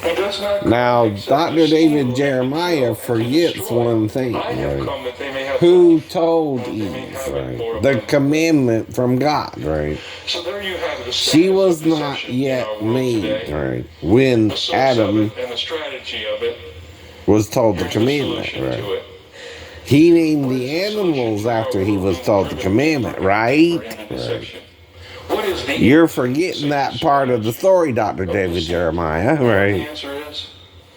He does not Now, except Dr. David steal, Jeremiah and forgets destroy. one thing, I have right? come that they may have Who life, told and they may Eve, have it right? more The abundantly. commandment from God, right? So there you have the She status of was not deception in yet our world made, today, right? When the source of Adam it, and the strategy of it. was told the Here's the commandment, solution right? to it. He named What is the the solution animals to our after he world was being told the driven deeper commandment, and deeper right? into Right. deception? What is the You're answer to forgetting Satan's that part of the strategy story, Dr. of David deceit? Jeremiah, You know what the right? answer is?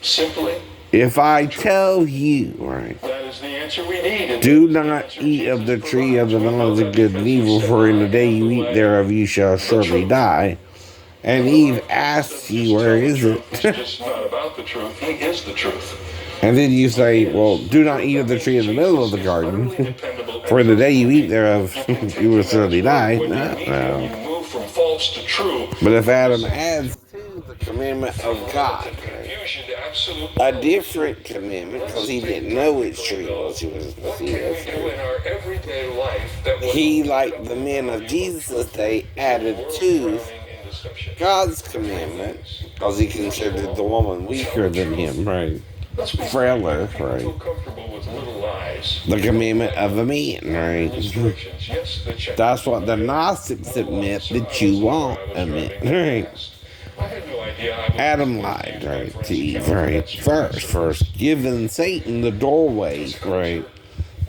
Simply, If I the truth. tell you, right, That is the answer we need. And do that is the not answer eat of the Jesus tree of provides. the We know knowledge of that good and because he evil, said, for in I the day am the you eat way, therew you shall the surely truth. die. And And the Eve life asked doesn't you, just where tell the is truth. it? He's just not about the truth. He is the truth. And then you He say, well, is the do not truth. eat of That the means tree in the middle of Jesus the is utterly garden, dependable for and in the day you eat trustworthy. thereof, You can take you will him at his surely die. word when you No, meet him. You no. move from false to true. But if From Adam deception adds to the commandment from of God, relative right, confusion to absolute a knowledge. different commandment, because he didn't know which tree it was he was What to can eat we of, do right? in our everyday life that will He, help like the develop men the of value of Jesus' truth day, in a added world to drowning in deception? God's Three commandment, things. because he First of considered the all, woman tell weaker the than truth. him, right? Let's be frank. Frailer, People right? feel comfortable with little lies. The commandment of a man, right? Restrictions. Yes, the check. That's what the Gnostics admit that you won't admit, right? I had no idea I was Adam lied, right, to Eve, right? First, giving Satan the doorway, right,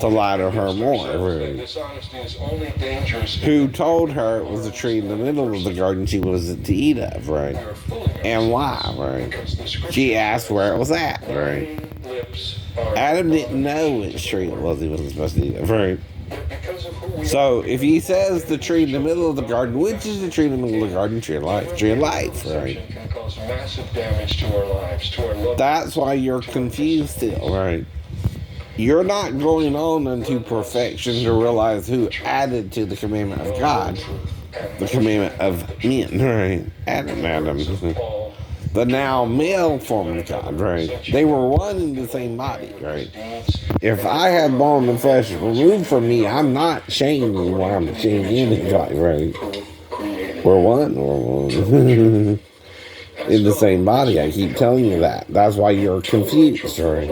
to lie to her more, right? Dishonesty is only dangerous. Who told her it was a tree in the middle of the garden she wasn't to eat of, right? And why, right? She asked where it was at, right? Adam didn't know which tree it was he wasn't supposed to eat of, right? So if he says the tree in the middle of the garden, which is the tree in the middle of the garden? Tree of life. Tree of life, right? That's why you're confused still, right? You're not going on unto perfection to realize who added to the commandment of God, the commandment of men, right? Adam. The now male form of God, right? They were one in the same body, right? If I had bone and flesh removed from me, I'm not changing what I'm changing in God, right? We're one. In the same body. I keep telling you that. That's why you're confused, right?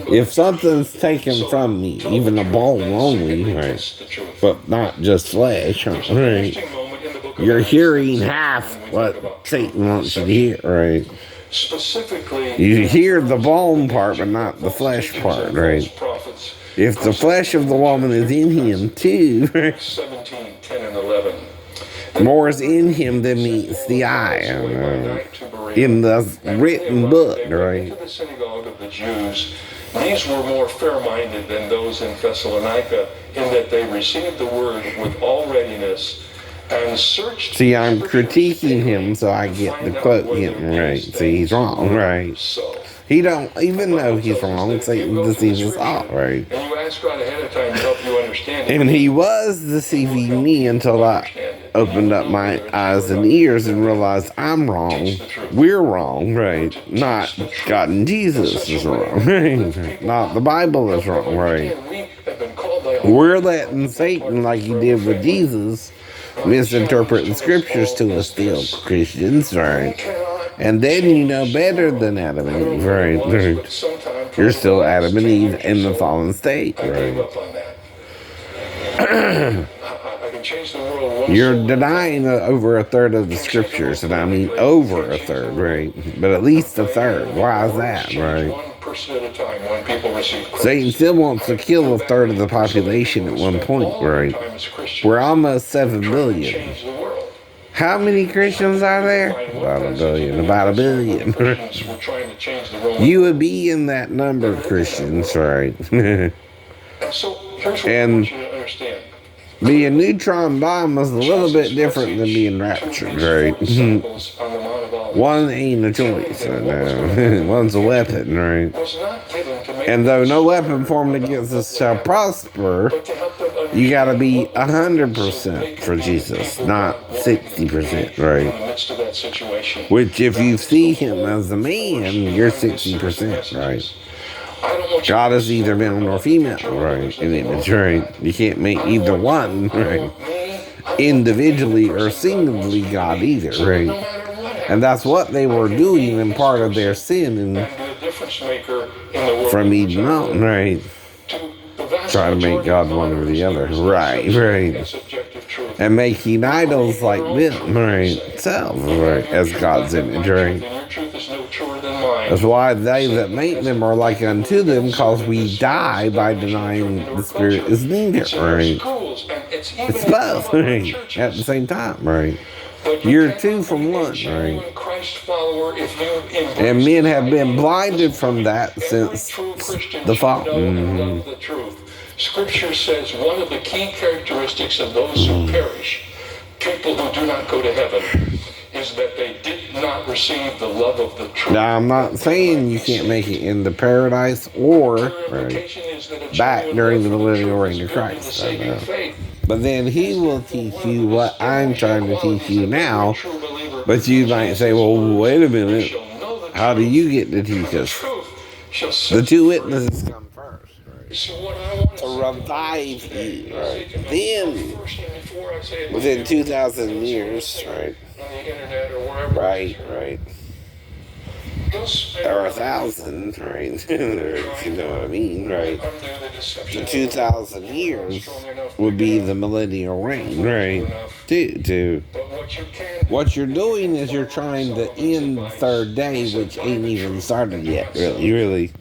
If something's taken from me, even a bone only, right, but not just flesh, right, you're hearing half what Satan wants you to hear, right? You hear the bone part, but not the flesh part, right? If the flesh of the woman is in him too, right, 17:10 and 11. more is in him than meets the eye, in the written book, right? To the synagogue of the Jews, these were more fair-minded than those in Thessalonica, in that they received the word with all readiness and searched. See, I'm critiquing him so I get the quote getting right. See, he's wrong, right? He don't even know he's wrong. Satan deceives us all, right? And you ask God ahead of time to help you understand it. And he was deceiving me until I opened up my eyes and ears and realized I'm wrong. We're wrong, right? Not God and Jesus is wrong, right? Not the Bible is wrong, right? We're letting Satan, like he did with Jesus, misinterpret the scriptures to us still, Christians, right? And then you know better than Adam and Eve, right? You're still Adam and Eve in the fallen state, right? You're denying over a third of the scriptures, and I mean over a third, right? But at least a third. Why is that, right? Satan still wants to kill a third of the population at one point, right? We're almost 7 billion. How many Christians are there? About a billion. About a billion. You would be in that number of Christians, right? And being neutron bomb is a little bit different than being raptured, right? One ain't a choice, no. One's a weapon, right? And though no weapon formed against us shall prosper, you gotta be 100% for Jesus, not 60%, right? Which, if you see him as a man, you're 60%, right? God is either male or female, right? In image, right? You can't make either one, right? Individually or singly God either, right? And that's what they were doing in part of their sin and be a difference maker in the world from in which Eden I Mountain, live. right? To the vast Try to make majority God of one or the other. believers, Right, such right. is subjective truth. And making idols like them, right? Self, right? As God's image, right? And your truth is no truer than mine. That's why they that make them are like unto them, because we die by denying the Spirit is neither, right? It's both, right? At the same time, right? You're two from one, right? And men have been blinded from that since the fall. Mm-hmm. Scripture says one of the key characteristics of those who perish, people who do not go to heaven, is that they did not receive the love of the truth. Now, I'm not saying you can't make it into paradise or back during the millennial reign of Christ. I know. But then he will teach you what I'm trying to teach you now. But you might say, well, wait a minute. How do you get to teach us? The two witnesses come first, right? To revive you, right? Then, within 2,000 years, right? Right, right. Or 1,000, right? If you know what I mean, right? The 2,000 years would be the millennial reign, right? What you're doing is you're trying to end the third day, which ain't even started yet, really.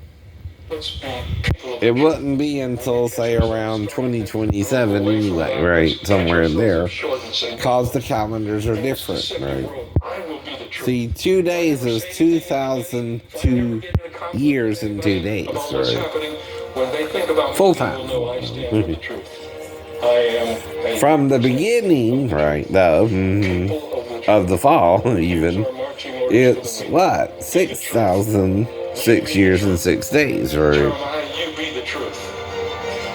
It wouldn't be until, say, around 2027 anyway, right? Somewhere in there. Because the calendars are different, right? See, 2 days is 2,002 years in 2 days, right? Full time. From the beginning, right, though, of the fall, even, it's what? 6,006 years and 6 days, right?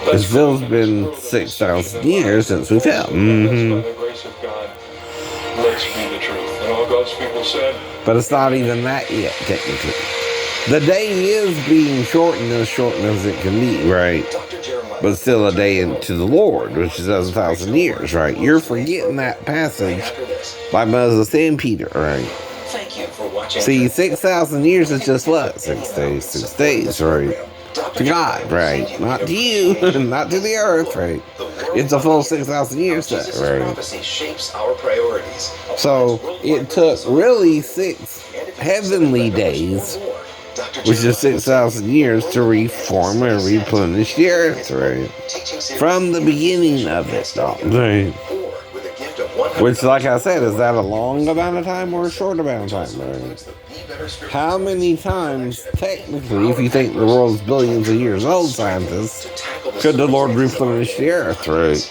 It's still been 6,000 years since we fell. But it's not even that yet, technically. The day is being shortened as it can be, right? But still a day into the Lord, which is 1,000 years, right? You're forgetting that passage by Moses and Peter, right? See, 6,000 years is just what? 6 days, 6 days, right? To God, right? Not to you, not to the earth, right? It's a full 6,000 years, right? So it took really 6 heavenly days, which is 6,000 years, to reform and replenish the earth, right? From the beginning of it, right? Which, like I said, is that a long amount of time or a short amount of time, right? How many times, technically, if you think the world's billions of years old, scientists, could the Lord replenish the earth, right?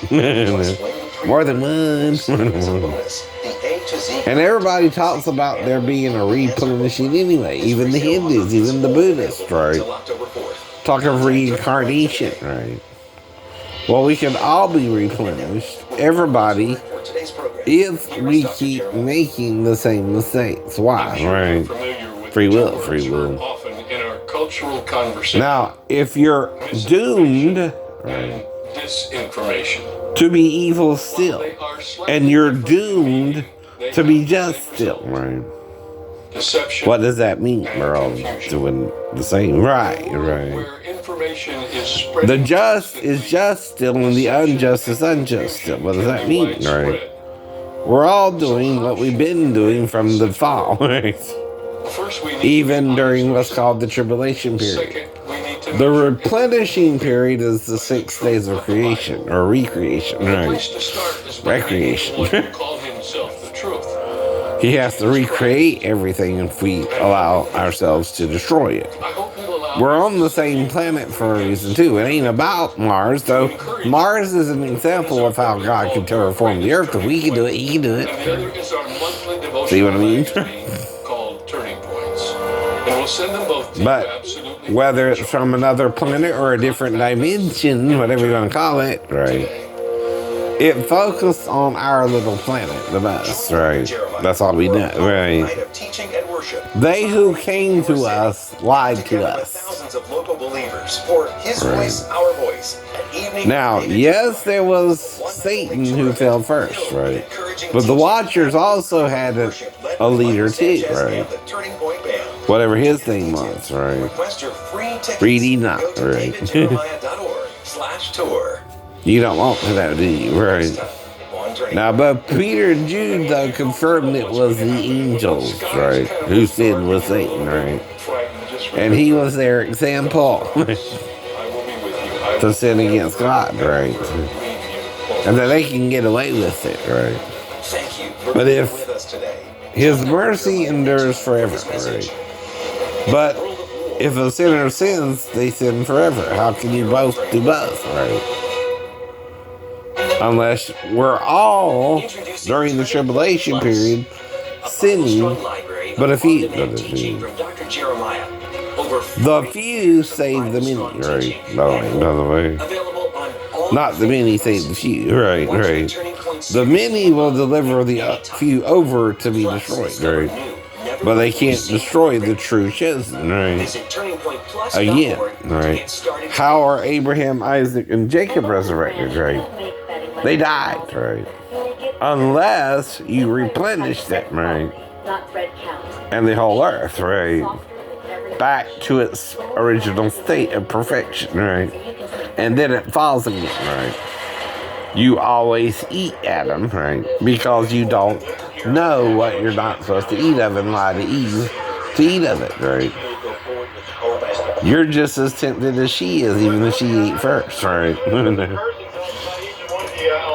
More than one. And everybody talks about there being a replenishing anyway. Even the Hindus, even the Buddhists, right? Talk of reincarnation, right? Well, we can all be replenished. Everybody, if we keep making the same mistakes. Why? Right? Free will. Now, if you're doomed, right, to be evil still, and you're doomed to be just still, right? What does that mean? We're all doing the same, right? The just is just still, and the unjust is unjust still. What does that mean, right? We're all doing what we've been doing from the fall, right? Even during what's called the tribulation period. The replenishing period is the 6 days of creation, or recreation, right? Recreation. He has to recreate everything if we allow ourselves to destroy it. We're on the same planet for a reason, too. It ain't about Mars, though. Mars is an example of how God can terraform the Earth. If we can do it, he can do it. See what I mean? But whether it's from another planet or a different dimension, whatever you want to call it, right? It focused on our little planet the best, right? That's all we know, right? They who came to us lied to us. Right. Now, yes, there was Satan who fell first, right? But the Watchers also had a leader too, right? Whatever his thing was, right? Read Enoch, right? You don't want to know, do you, right? Now, but Peter and Jude, though, confirmed it was the angels, right? Who sinned with Satan, right? And he was their example to sin against God, right? And that they can get away with it, right? But if his mercy endures forever, right? But if a sinner sins, they sin forever. How can you both do both, right? Unless we're all, during the tribulation period, sinning, but a few doesn't do. The few save the many, right? By the way. Not the many save the few, right, right. The many will deliver the few over to be destroyed, right? But they can't destroy the true chosen, right? Again, right? How are Abraham, Isaac, and Jacob resurrected, right? They died, right? Unless you replenish them, right? And the whole earth, right? Back to its original state of perfection, right? And then it falls again, right? You always eat Adam, right? Because you don't know what you're not supposed to eat of and lie to Eve to eat of it, right? You're just as tempted as she is, even if she ate first, right?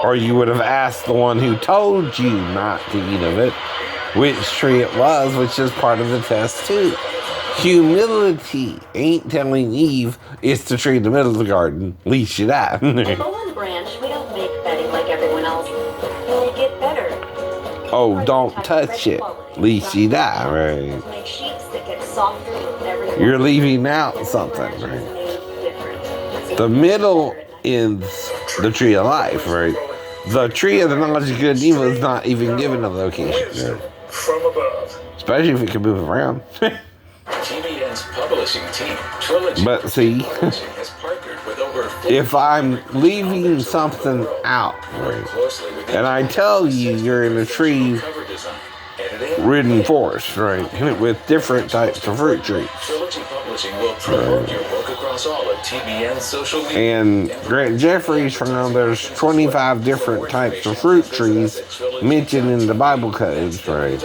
Or you would have asked the one who told you not to eat of it, which tree it was, which is part of the test too. Humility ain't telling Eve it's the tree in the middle of the garden, least you die. At Bowen Branch, we don't make bedding like everyone else. We get better. Oh, don't touch it, least you die, right? Make sheets that get softer with every You're leaving out something, right? The middle is the tree of life, right? The tree of the knowledge of good and evil is not even given a location, right? From above. Especially if it can move around. TBN's publishing team, Trilogy But see, has partnered with over 40 if I'm leaving something out, right, and I tell you you're in a tree cover design, editing, ridden forest, right, with different types of fruit trees. Trilogy Publishing will promote your book across all of TBN's social media. And Grant Jeffries found there's 25 different types of fruit trees mentioned in the Bible codes, right,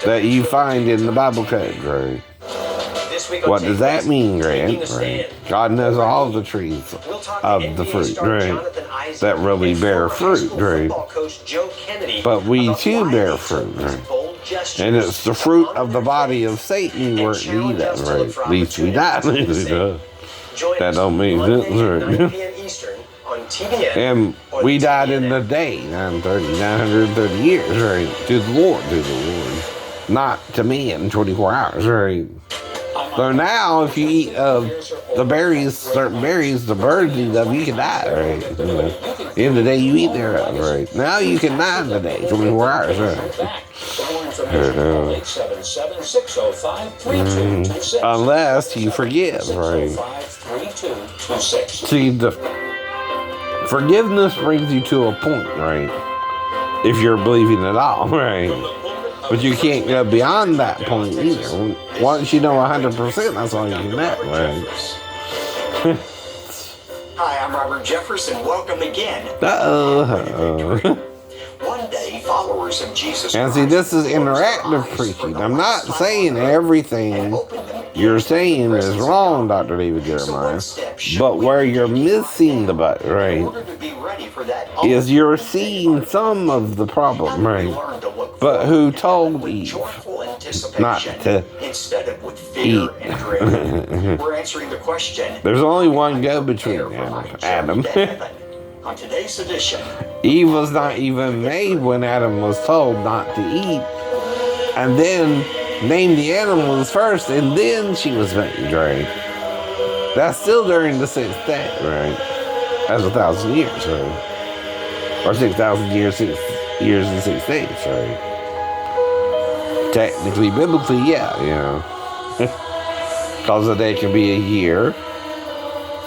that you find in the Bible code, right? What does that mean, Grant? Right? God knows all the trees of the fruit, right? That really bear fruit, right? But we too bear fruit, right? And it's the fruit of the body of Satan we're to eat of, right? At least we die. That don't make sense, right? And we died in the day, 930 years, right? To the Lord. Not to me in 24 hours, right? So now, if you eat the berries, certain berries, the birds eat of, you can die, right? In the day you eat thereof, right? Now you can die in the day, 24 hours, right? Unless you forgive, right? See, the forgiveness brings you to a point, right? If you're believing at all, right? But you can't go beyond that point either. Once you know 100%, that's all you can do, right? Hi, I'm Robert Jefferson. Welcome again. One day, followers of Jesus And see, this is interactive preaching. I'm not saying everything you're saying is wrong, Dr. David Jeremiah. But where you're missing the butt, right, is you're seeing some of the problem, right? But who told Eve not to eat? We're answering the question. There's only one go between Adam. On today's edition, Eve was not even made when Adam was told not to eat. And then named the animals first, and then she was made, right? That's still during the 6th day, right? That's 1,000 years, right? Or 6,000 years, 6 years and 6 days, right? Technically, biblically, yeah, you know. Because a day can be a year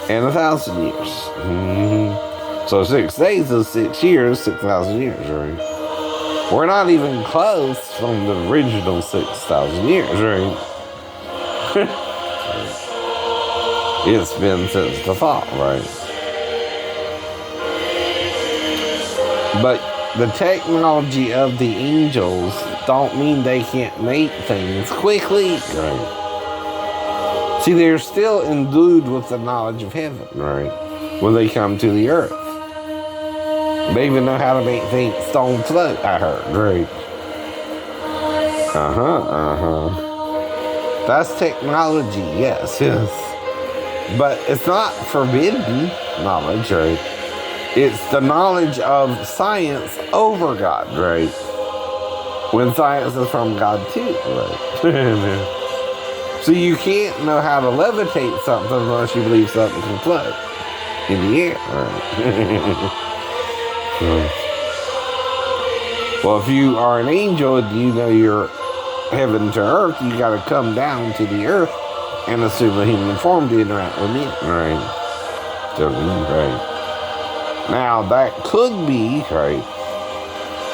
and 1,000 years. Mm-hmm. So 6 days is 6 years, 6,000 years, right? We're not even close from the original 6,000 years, right? It's been since the fall, right? But the technology of the angels don't mean they can't make things quickly, right? See, they're still endued with the knowledge of heaven, right? When they come to the earth. They even know how to make things stone float, I heard, right? That's technology, yes. But it's not forbidden knowledge, right? It's the knowledge of science over God, right? When science is from God too, right? So you can't know how to levitate something unless you believe something can float in the air, right? Well, if you are an angel and you know you're heaven to earth, you got to come down to the earth and assume a human form to interact with it, right? Right. Now, that could be, right?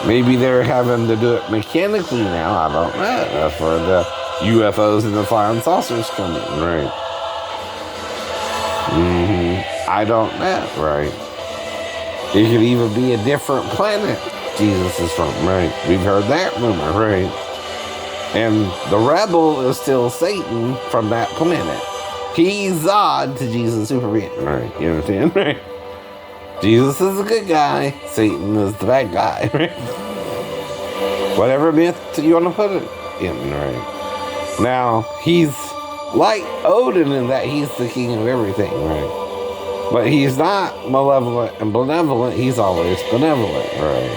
Maybe they're having to do it mechanically now. I don't know. That's where the UFOs and the flying saucers come in, right? I don't know, right? It could even be a different planet Jesus is from, right? We've heard that rumor, right? And the rebel is still Satan from that planet. He's Zod to Jesus Superman, right? You understand, right? Jesus is a good guy. Satan is the bad guy, right? Whatever myth you want to put it in, right? Now, he's like Odin in that he's the king of everything, right? But he's not malevolent and benevolent. He's always benevolent, right?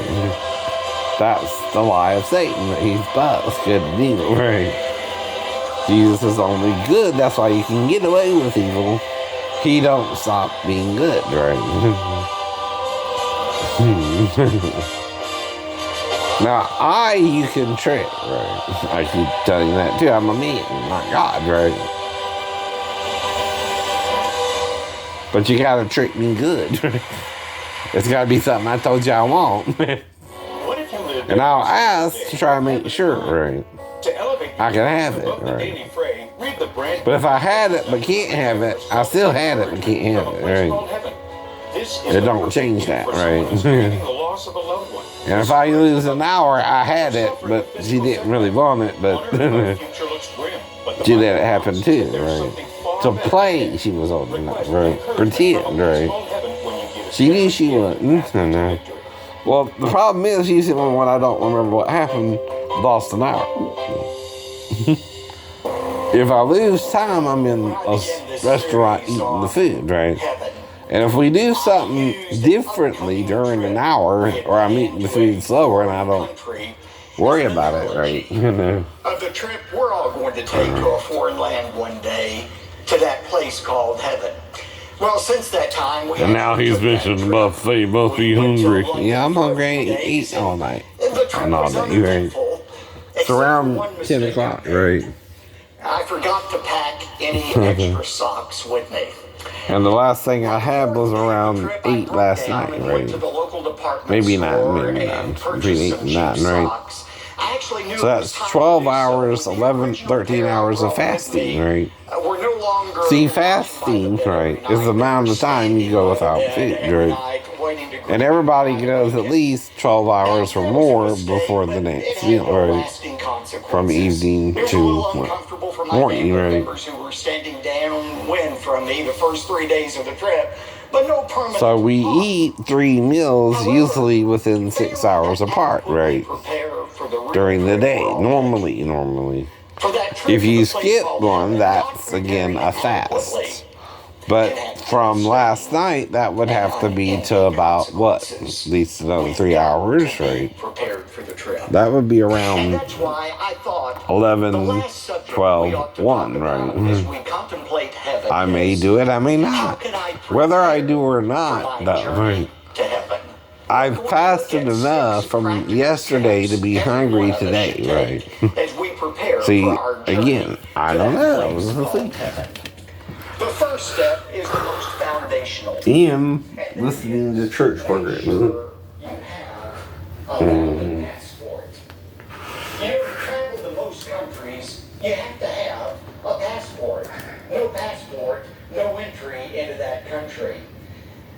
That's the lie of Satan, that he's both good and evil, right? Jesus is only good. That's why you can get away with evil. He don't stop being good, right? Now, you can trick, right? I keep telling you that too. I'm a man, not God, right? But you gotta trick me good. It's gotta be something I told you I want. And I'll ask to try to make sure, right? I can have it, right? But if I had it but can't have it, I still had it but can't have it, right? It don't change that, right? And if I lose an hour, I had it, but she didn't really want it, but she let it happen too, right? To play, she was old enough, right? Pretend, right? She knew she wasn't. No. Well, the problem is, usually when I don't remember what happened, lost an hour. If I lose time, I'm in a restaurant eating the food, right? And if we do something differently during an hour, or I'm eating the food slower and I don't worry about it, right? Of the trip we're all going to take to a foreign land one day, to that place called heaven. Well, since that time, we... And now he's mentioned buffet, must be hungry. Yeah, I'm hungry. I ain't eating all night. And all day, right? It's around 10 o'clock, right? I forgot to pack any extra socks with me. And the last thing I had was around 8 last night, right? Maybe 9, between 8 and 9, right? So that's 12 hours, 11, 13 hours of fasting, right? See, fasting, right, is the amount of time you go without food, right? And everybody goes at least 12 hours or more before the next meal, right? From evening to morning, right? So we eat 3 meals usually within 6 hours apart, right? During the day, normally. If you skip one, that's again a fast. But from last night, that would have to be to about, what, at least another 3 hours, right? That would be around 11, 12, 1, right? I may do it, I may not. Whether I do or not, right? I've fasted enough from yesterday to be hungry today, right? See, again, I don't know. The first step is the most foundational. Listening to church programs. no passport, no entry into that country.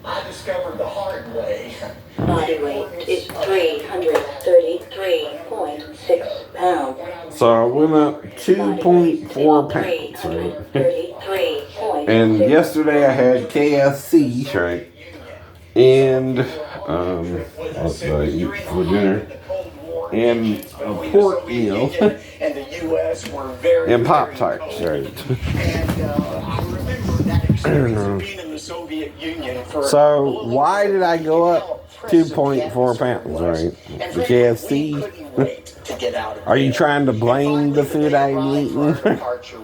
I discovered the hard way. Body weight is 333.6 pounds. So I went up 2.4 pounds, right? And yesterday I had KFC, right? And what's I eat for dinner? And a pork meal. And the U.S. were very, and Pop-Tarts, right? And I remember that experience of being in the Soviet Union for So why did I go up 2.4 pounds, right? The KFC? Are you trying to blame the food I'm eating?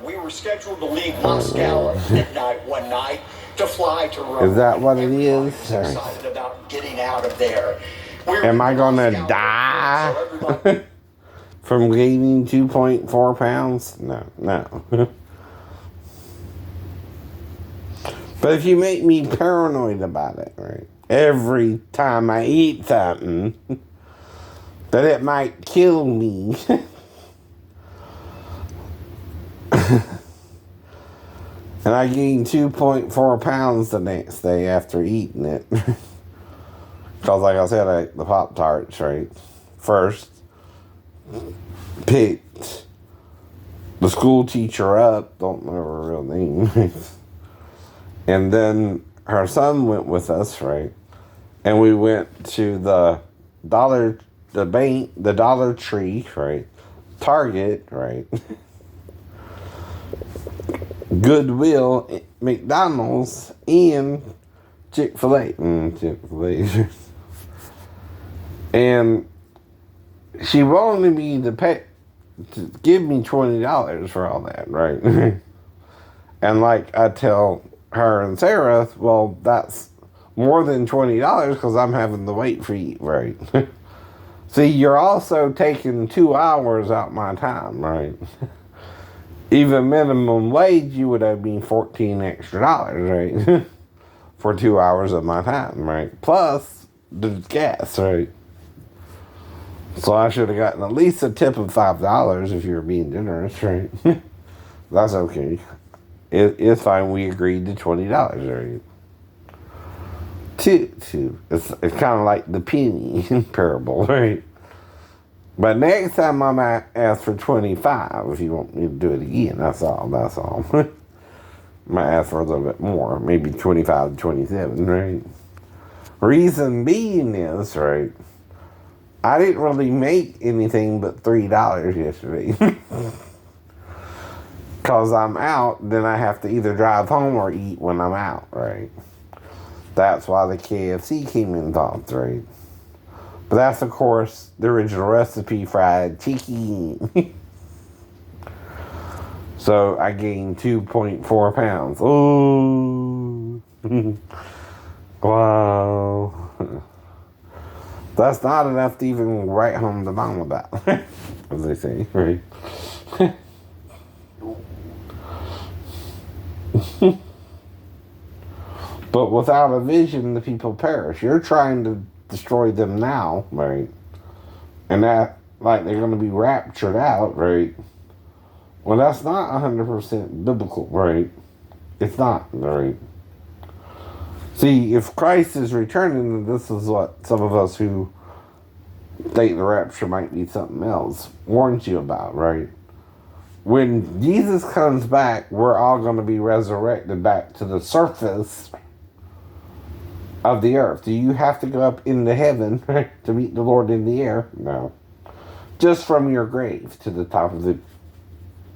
We were scheduled to leave Moscow at midnight one night to fly to Rome. Is that what it is? Excited about getting out of there. Am I gonna die from gaining 2.4 pounds? No. But if you make me paranoid about it, right? Every time I eat something, that it might kill me. And I gained 2.4 pounds the next day after eating it. Because like I said, I ate the Pop-Tarts, right? First, picked the school teacher up, don't know her real name. And then her son went with us, right? And we went to the Dollar Tree, right? Target, right? Goodwill, McDonald's, and Chick-fil-A. Chick-fil-A. And she wanted me to give me $20 for all that, right? And like I tell her and Sarah, well, that's more than $20 because I'm having to wait for you, right? See, you're also taking 2 hours out my time, right? Even minimum wage, you would have been $14 extra, right? For 2 hours of my time, right? Plus the gas, right? So I should have gotten at least a tip of $5 if you were being generous, right? That's okay. It's fine. We agreed to $20, right? Two. It's kind of like the penny parable, right? But next time I might ask for 25 if you want me to do it again. That's all. Might ask for a little bit more, maybe 25 to 27, right? Reason being is, right, I didn't really make anything but $3 yesterday. Because I'm out, then I have to either drive home or eat when I'm out, right? That's why the KFC came involved, right? But that's, of course, the original recipe, fried chicken. So I gained 2.4 pounds. Oh, wow. That's not enough to even write home to mom about, as they say, right? But without a vision, the people perish. You're trying to destroy them now, right? And that, like, they're going to be raptured out, right? Well, that's not 100% biblical, right? It's not, right? See, if Christ is returning, then this is what some of us who think the rapture might be something else warns you about, right? When Jesus comes back, we're all going to be resurrected back to the surface of the earth. Do you have to go up into heaven to meet the Lord in the air? No. Just from your grave to the top of the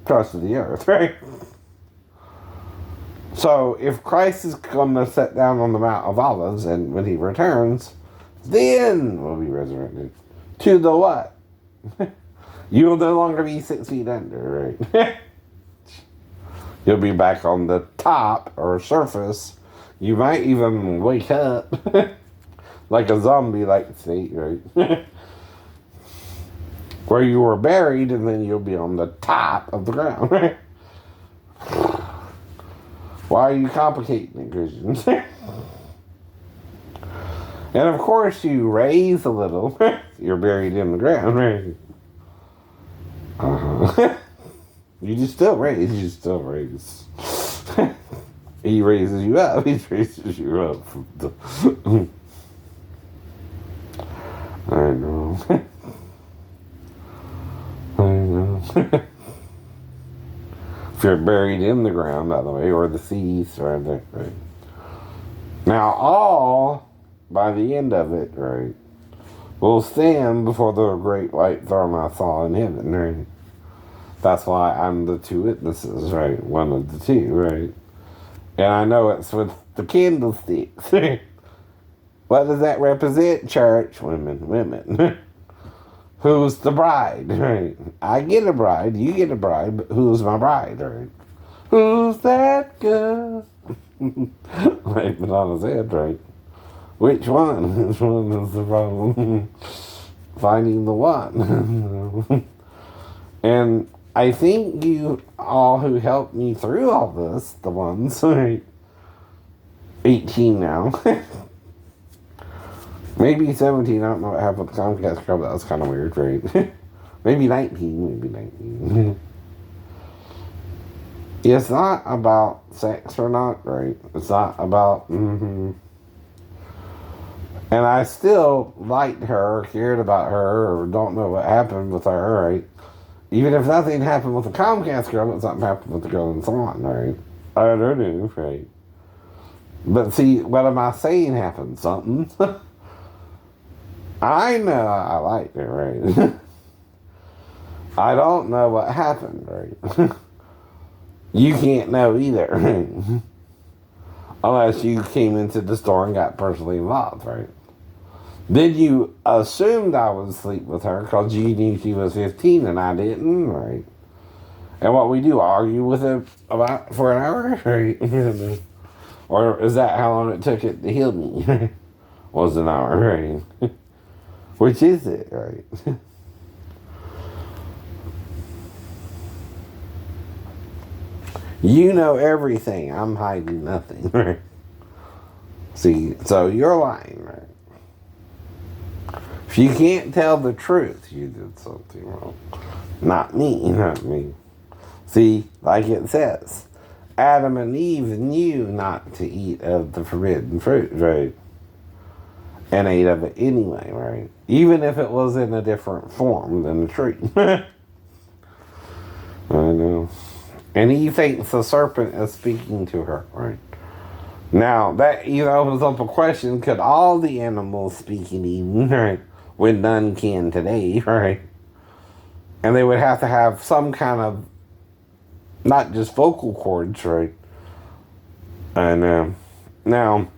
crust of the earth, right? So, if Christ is going to sit down on the Mount of Olives, and when he returns, then we'll be resurrected. To the what? You'll no longer be 6 feet under, right? You'll be back on the top or surface. You might even wake up like a zombie-like state, right? Where you were buried, and then you'll be on the top of the ground, right? Why are you complicating it, Christians? And of course, you raise a little. You're buried in the ground, right? You just still raise. He raises you up. He raises you up from the... I know. I know. If you're buried in the ground, by the way, or the seas, right there, right? Now, all, by the end of it, right, will stand before the great white throne I saw in heaven, right? That's why I'm the two witnesses, right? One of the two, right? And I know it's with the candlesticks. What does that represent, church? Women. Who's the bride, right? I get a bride, you get a bride, but who's my bride, right? Who's that girl? Right, Madonna said, right? Which one? Which one is the problem? Finding the one. And I think you all who helped me through all this, the ones, right? 18 now. Maybe 17, I don't know what happened with the Comcast girl, but that was kind of weird, right? Maybe 19. It's not about sex or not, right? It's not about, And I still liked her, cared about her, or don't know what happened with her, right? Even if nothing happened with the Comcast girl, but something happened with the girl in Salon, right? I don't know, right? But see, what am I saying happened? Something. I know I liked it, right? I don't know what happened, right? You can't know either, right? Unless you came into the store and got personally involved, right? Then you assumed I would sleep with her because you knew she was 15 and I didn't, right? And what we do, argue with her about for an hour, right? Or is that how long it took it to heal me? Was an hour, right? Which is it, right? You know everything. I'm hiding nothing, right? See, so you're lying, right? If you can't tell the truth, you did something wrong. Not me. See, like it says, Adam and Eve knew not to eat of the forbidden fruit, right? And ate of it anyway, right? Even if it was in a different form than the tree. I know. And he thinks the serpent is speaking to her, right? Now, that opens up a question, could all the animals speak in Eden, right? When none can today, right? And they would have to have some kind of, not just vocal cords, right? And now,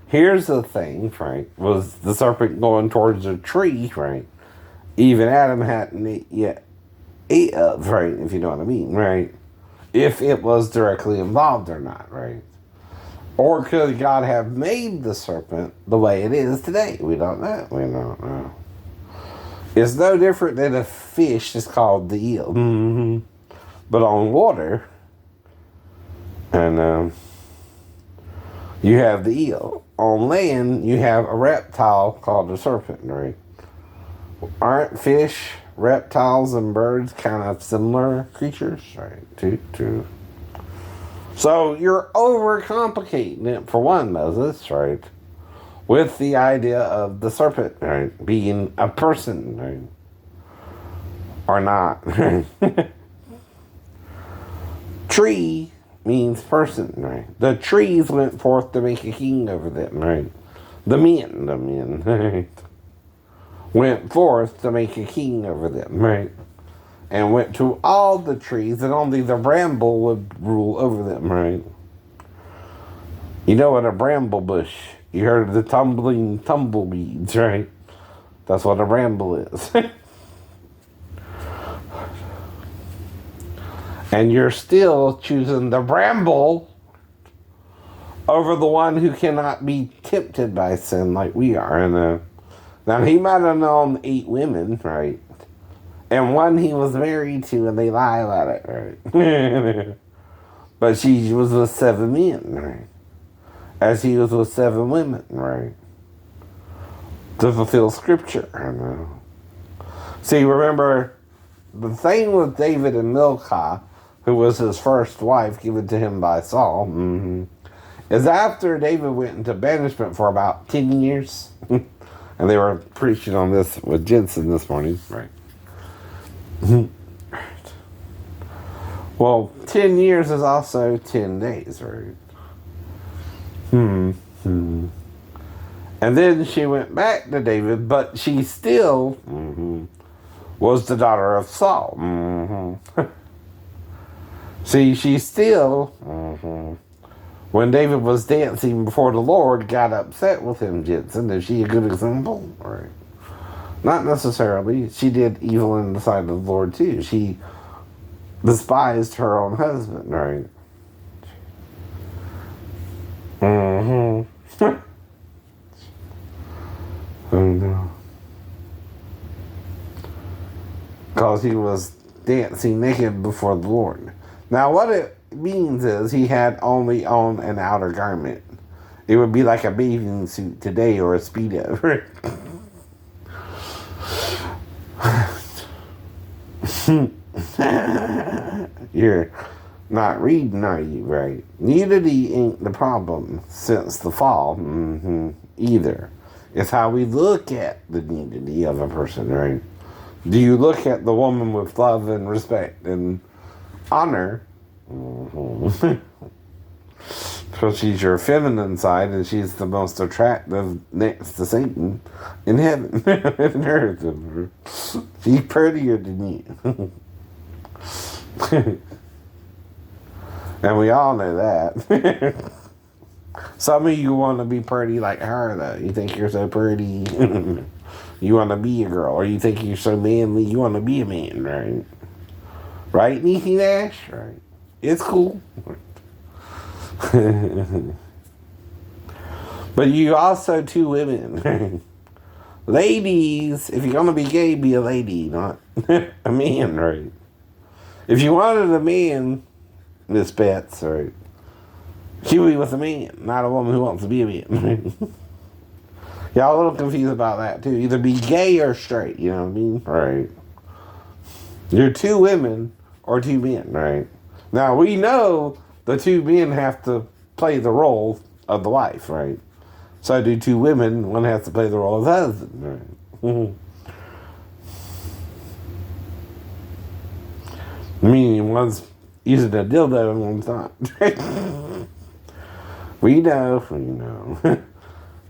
here's the thing, right? Was the serpent going towards a tree, right? Even Adam hadn't yet ate of, right? If you know what I mean, right? If it was directly involved or not, right? Or could God have made the serpent the way it is today? We don't know. We don't know. It's no different than a fish that's called the eel. Mm-hmm. But on water, and you have the eel. On land, you have a reptile called a serpent, right? Aren't fish, reptiles, and birds kind of similar creatures? Right, too. So you're overcomplicating it for one, Moses, right? With the idea of the serpent, right, being a person, right? Or not. Tree means person, right? The trees went forth to make a king over them, right? The men, right? Went forth to make a king over them, right? And went to all the trees, and only the bramble would rule over them, right? You know what a bramble bush, you heard of the tumbling tumbleweeds, right? That's what a bramble is. And you're still choosing the bramble over the one who cannot be tempted by sin like we are. And now he might have known 8 women, right? And one he was married to, and they lie about it, right? But she was with 7 men, right? As he was with 7 women, right? To fulfill scripture, I know. See, remember, the thing with David and Milcah, who was his first wife given to him by Saul, is after David went into banishment for about 10 years. And they were preaching on this with Jensen this morning, right? Well, 10 years is also 10 days, right? And then she went back to David, but she still was the daughter of Saul. See, she still, when David was dancing before the Lord, got upset with him, Jensen. Is she a good example? Right. Not necessarily. She did evil in the sight of the Lord, too. She despised her own husband, right? Oh, no. Because he was dancing naked before the Lord. Now, what it means is he had only on an outer garment. It would be like a bathing suit today or a Speedo. You're not reading, are you? Right? Nudity ain't the problem since the fall, either. It's how we look at the nudity of a person, right? Do you look at the woman with love and respect and honor? So she's your feminine side, and she's the most attractive next to Satan in heaven and earth. She's prettier than you. And we all know that. Some of you want to be pretty like her, though. You think you're so pretty. You want to be a girl. Or you think you're so manly, you want to be a man, right? Right, Niecy Nash? Right. It's cool. But you also two women. Ladies, if you're going to be gay, be a lady, not a man, right? If you wanted a man, Miss Betts, right? She would be with a man, not a woman who wants to be a man. Y'all a little confused about that, too. Either be gay or straight, you know what I mean? Right. You're two women or two men, right? Now, we know the two men have to play the role of the wife, right? So do two women, one has to play the role of the husband, right? Meaning one's using a dildo and one's not. We know.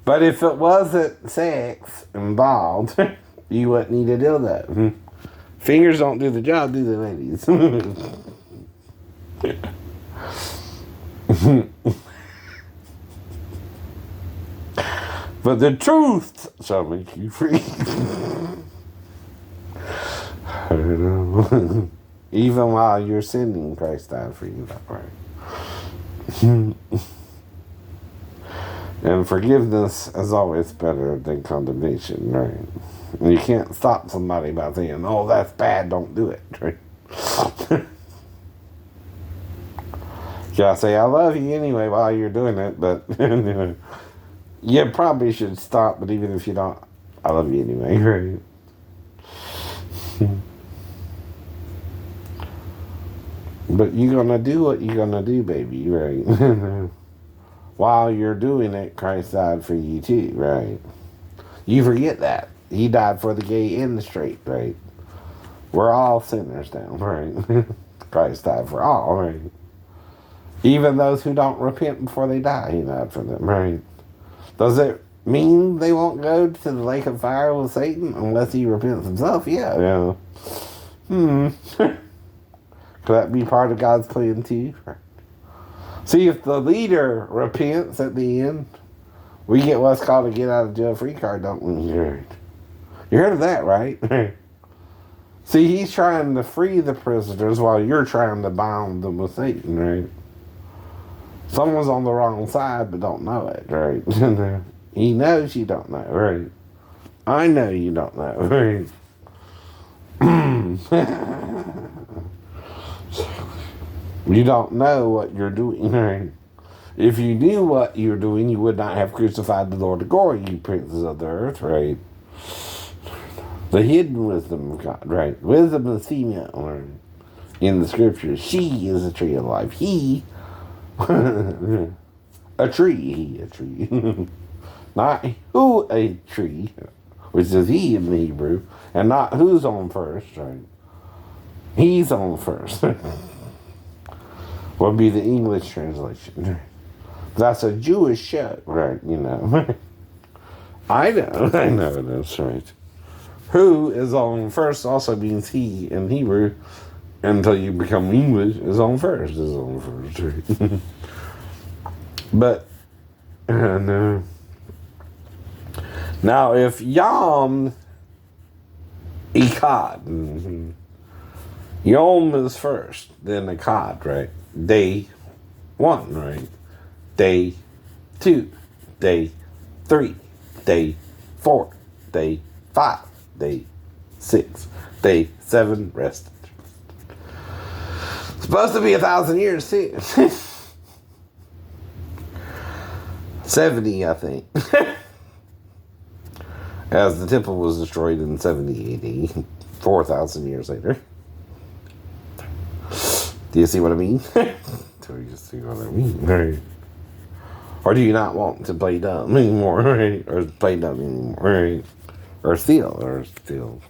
But if it wasn't sex involved, you wouldn't need a dildo. Fingers don't do the job, do they, ladies? But the truth shall make you free. I don't know. Even while you're sinning, Christ died for you, right? And forgiveness is always better than condemnation, right? And you can't stop somebody by saying, oh, that's bad, don't do it, right? You gotta say, I love you anyway while you're doing it, but you probably should stop, but even if you don't, I love you anyway, right? But you're gonna do what you're gonna do, baby, right? While you're doing it, Christ died for you too, right? You forget that. He died for the gay and the straight, right? We're all sinners now, right? Christ died for all, right? Even those who don't repent before they die, he died for them, right? Does it mean they won't go to the lake of fire with Satan unless he repents himself? Yeah. Could that be part of God's plan too? See, if the leader repents at the end, we get what's called a get out of jail free card, don't we? You heard of that, right? See, he's trying to free the prisoners while you're trying to bind them with Satan, right? Someone's on the wrong side but don't know it, right? He knows you don't know, right? I know you don't know, right? You don't know what you're doing, right? If you knew what you're doing, you would not have crucified the Lord of glory, you princes of the earth, right? The hidden wisdom of God, right? Wisdom is female, right? in the scriptures. She is a tree of life. He, a tree. Not who a tree, which is he in the Hebrew, and not who's on first, right? He's on first. Would be the English translation. That's a Jewish show, right? You know. I know that's right. Who is on first also means he in Hebrew, until you become English, is on first, right? But, no. Now, if Yom Echad, Yom is first, then Echad, right? Day 1, right? Day 2, day 3, day 4, day 5, day 6, day 7, rested. Supposed to be 1,000 years too. 70, I think. As the temple was destroyed in 70 AD, 4,000 years later. Do you see what I mean? Do you see what I mean? Right. Or do you not want to play dumb anymore, right? Or play dumb anymore, right? Or steal.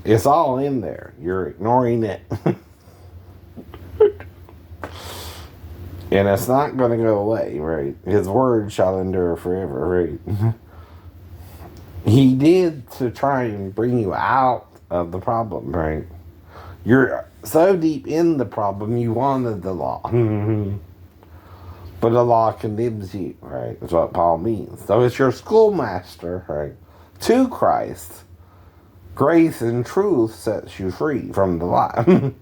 It's all in there. You're ignoring it. And it's not going to go away, right? His word shall endure forever, right? He did to try and bring you out of the problem, right? You're so deep in the problem, you wanted the law. But the law condemns you, right? That's what Paul means. So it's your schoolmaster, right? To Christ. Grace and truth sets you free from the lie.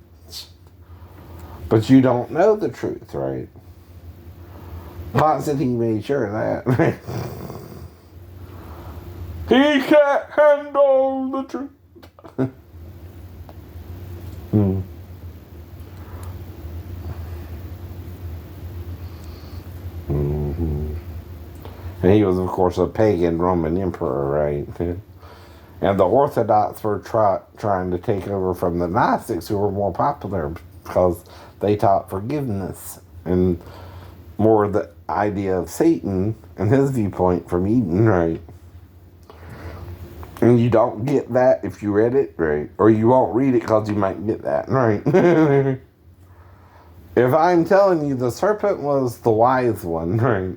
But you don't know the truth, right? Constantine made sure of that, right? He can't handle the truth. And he was, of course, a pagan Roman emperor, right? And the Orthodox were trying to take over from the Gnostics, who were more popular because they taught forgiveness and more the idea of Satan and his viewpoint from Eden, right? And you don't get that if you read it, right? Or you won't read it because you might get that, right? If I'm telling you the serpent was the wise one, right?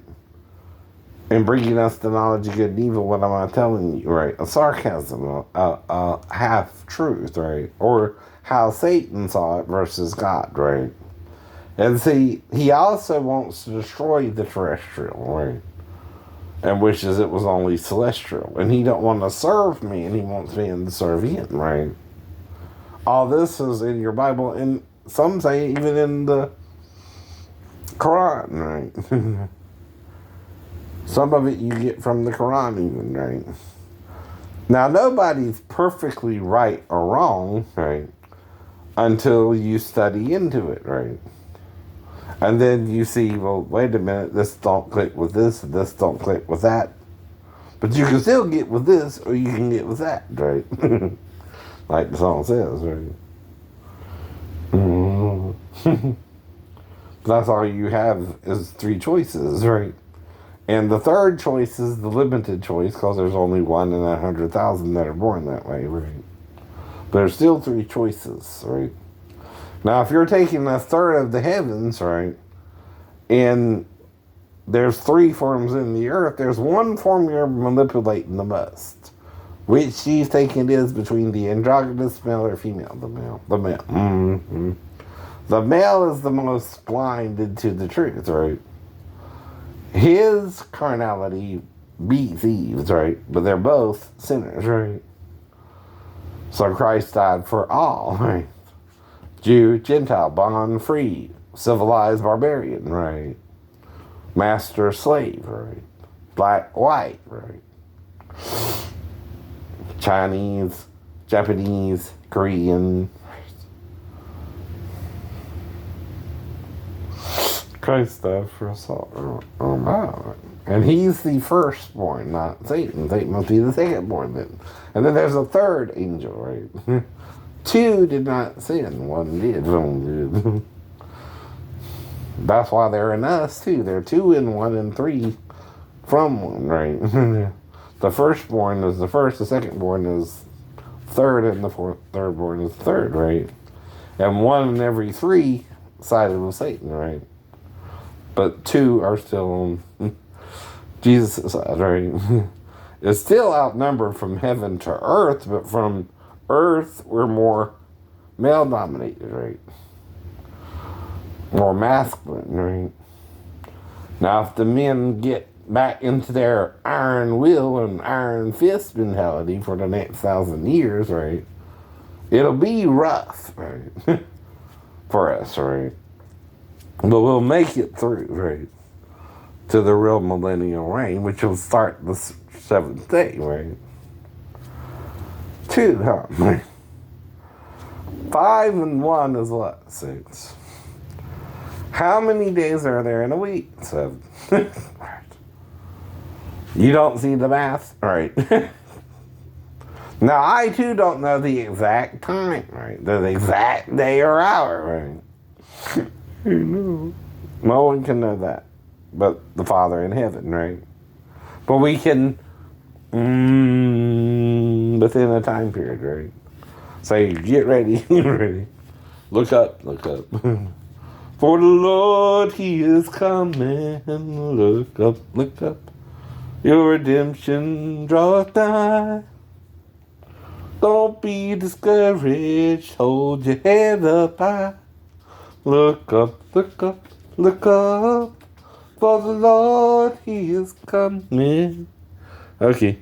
And bringing us the knowledge of good and evil, what am I telling you, right? A sarcasm, a half-truth, right? Or how Satan saw it versus God, right? And see, he also wants to destroy the terrestrial, right? And wishes it was only celestial. And he don't want to serve me, and he wants me to serve him, right? All this is in your Bible, and some say even in the Quran, right? Some of it you get from the Quran even, right? Now, nobody's perfectly right or wrong, right? Until you study into it, right? And then you see, well, wait a minute, this don't click with this, and this don't click with that. But you can still get with this, or you can get with that, right? Like the song says, right? That's all you have is 3 choices, right? And the third choice is the limited choice, because there's only 1 in 100,000 that are born that way, right? But there's still 3 choices, right? Now, if you're taking a third of the heavens, right, and there's 3 forms in the earth, there's 1 form you're manipulating the most. Which do you think it is between the androgynous male or female? The male. Mm-hmm. The male is the most blinded to the truth, right? His carnality beats Eve's, right? But they're both sinners, right? So Christ died for all, right? Jew, Gentile, bond, free, civilized, barbarian, right? Master, slave, right? Black, white, right? Chinese, Japanese, Korean. Christ died for us all. And he's the firstborn, not Satan. Satan must be the secondborn then. And then there's a third angel, right? 2 did not sin, 1 did. 1 did. That's why they're in us too. They're 2 in 1 and 3 from 1, right? The firstborn is the first, the secondborn is third, and the thirdborn is third, right? And 1 in every 3 sided with Satan, right? But 2 are still on Jesus' side, right? It's still outnumbered from heaven to earth, but from earth we're more male dominated, right? More masculine, right? Now, if the men get back into their iron will and iron fist mentality for the next 1,000 years, right? It'll be rough, right? For us, right? But we'll make it through, right? To the real millennial reign, which will start the 7th day, right? 2, huh? Right? 5 and 1 is what? 6. How many days are there in a week? 7. Right. You don't see the math? Right. Now, I too don't know the exact time, right? The exact day or hour, right? No one can know that but the Father in heaven, right? But we can, within a time period, right? Say, get ready, get ready. Look up, look up. For the Lord, He is coming. Look up, look up. Your redemption draweth nigh. Don't be discouraged. Hold your head up high. Look up, look up, look up. For the Lord, He is coming. Okay.